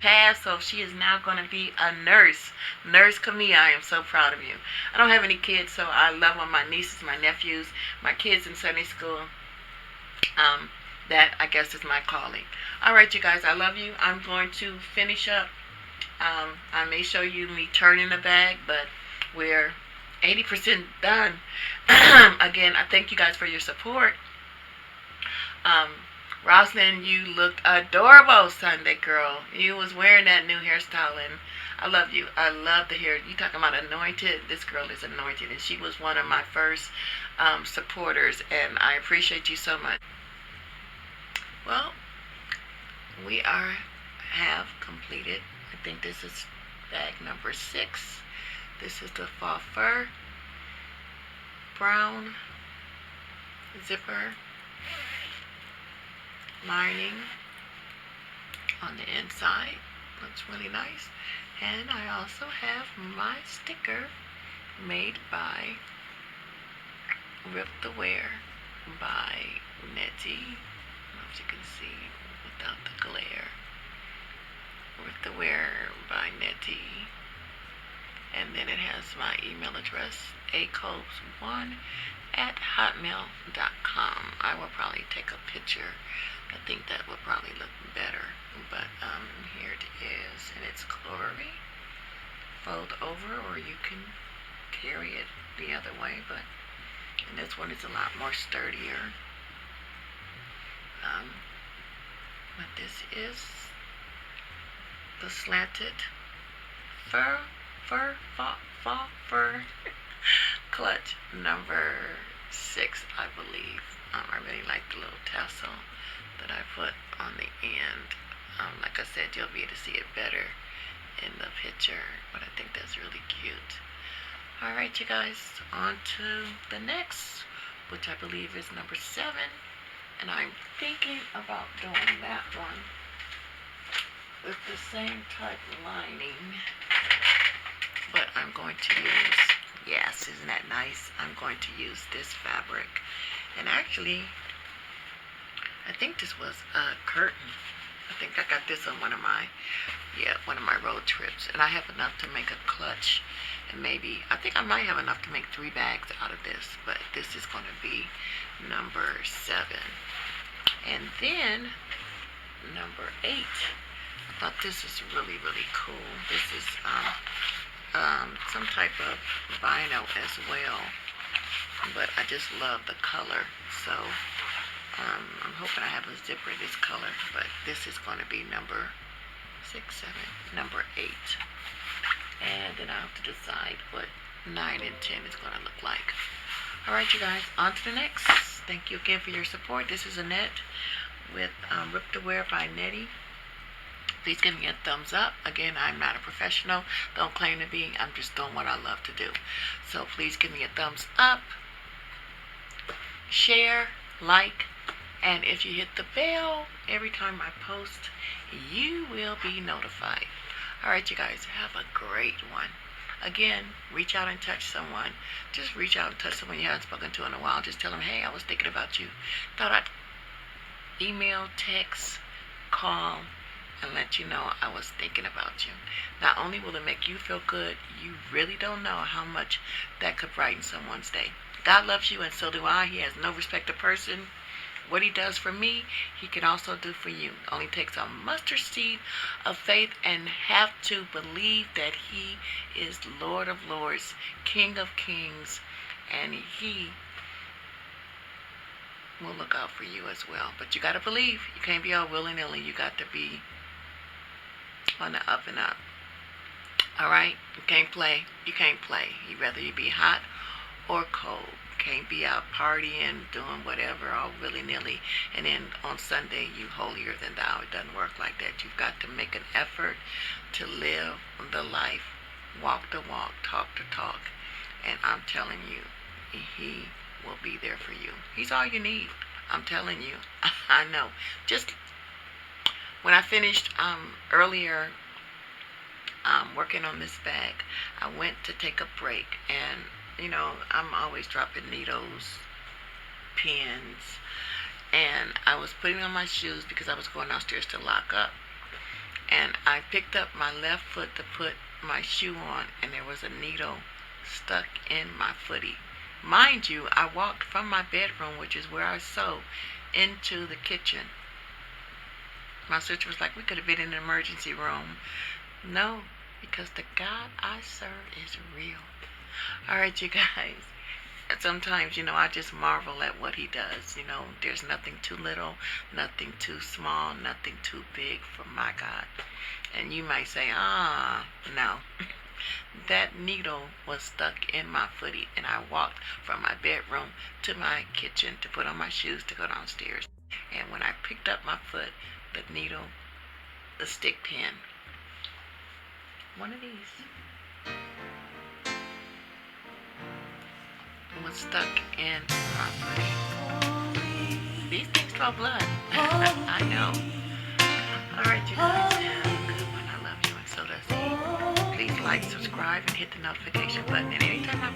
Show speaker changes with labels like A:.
A: passed, so she is now going to be a nurse. Nurse Camille, I am so proud of you. I don't have any kids, so I love on my nieces, my nephews, my kids in Sunday school. Um, that I guess is my calling. All right, you guys, I love you. I'm going to finish up. I may show you me turning the bag, but we're 80% done. Again, I thank you guys for your support. Um, Roslyn, you looked adorable Sunday, girl. You was wearing that new hairstyle, and I love you. I love the hair. You talking about anointed? This girl is anointed, and she was one of my first supporters, and I appreciate you so much. Well, we have completed. I think this is bag number 6. This is the fall fur brown zipper lining on the inside. Looks really nice. And I also have my sticker made by Rip the Wear by Nette. I don't know if you can see without the glare. Rip the Wear by Nette. And then it has my email address, acobes1@hotmail.com. I will probably take a picture. I think that would probably look better. But here it is in its glory. Fold over, or you can carry it the other way. But and this one is a lot more sturdier. But this is the slanted fur clutch number 6, I believe. I really like the little tassel that I put on the end. Like I said, you'll be able to see it better in the picture, but I think that's really cute. Alright, you guys, on to the next, which I believe is number 7, and I'm thinking about doing that one with the same type lining, but I'm going to use, yes, isn't that nice? I'm going to use this fabric, and actually, I think this was a curtain. I think I got this on one of my road trips, and I have enough to make a clutch, and maybe, I think I might have enough to make 3 bags out of this, but this is going to be number 7. And then, number 8, I thought this is really, really cool. This is some type of vinyl as well, but I just love the color, so I'm hoping I have a zipper this color, but this is going to be number 6, 7, number 8, and then I have to decide what 9 and 10 is going to look like. Alright, you guys, on to the next. Thank you again for your support. This is Annette with Rip the Wear by Nette. Please give me a thumbs up. Again, I'm not a professional. Don't claim to be. I'm just doing what I love to do. So please give me a thumbs up, share, like, and if you hit the bell every time I post, you will be notified. Alright, you guys, have a great one. Again, reach out and touch someone. Just reach out and touch someone you haven't spoken to in a while. Just tell them, hey, I was thinking about you. Thought I'd email, text, call, and let you know I was thinking about you. Not only will it make you feel good, you really don't know how much that could brighten someone's day. God loves you, and so do I. He has no respect of person. What he does for me, he can also do for you. It only takes a mustard seed of faith, and have to believe that he is Lord of Lords, King of Kings, and he will look out for you as well. But you got to believe. You can't be all willy-nilly. You got to be on the up and up. Alright? You can't play. You can't play. Rather you be hot or cold. Can't be out partying, doing whatever, all willy-nilly, and then on Sunday you holier than thou. It doesn't work like that. You've got to make an effort to live the life, walk the walk, talk the talk, and I'm telling you, he will be there for you. He's all you need. I'm telling you. I know. Just when I finished earlier working on this bag, I went to take a break, and you know, I'm always dropping needles, pins, and I was putting on my shoes because I was going downstairs to lock up. and I picked up my left foot to put my shoe on, and there was a needle stuck in my footie. Mind you, I walked from my bedroom, which is where I sew, into the kitchen. My sister was like, we could have been in an emergency room. No, because the God I serve is real. All right, you guys. Sometimes, I just marvel at what he does. There's nothing too little, nothing too small, nothing too big for my God. And you might say, no. That needle was stuck in my footie, and I walked from my bedroom to my kitchen to put on my shoes to go downstairs. And when I picked up my foot, the needle, the stick pin, one of these, was stuck in my footie. These things draw blood. I know. Alright, you guys, have a good one. I love you, and so let's see. Please like, subscribe, and hit the notification button. And anytime I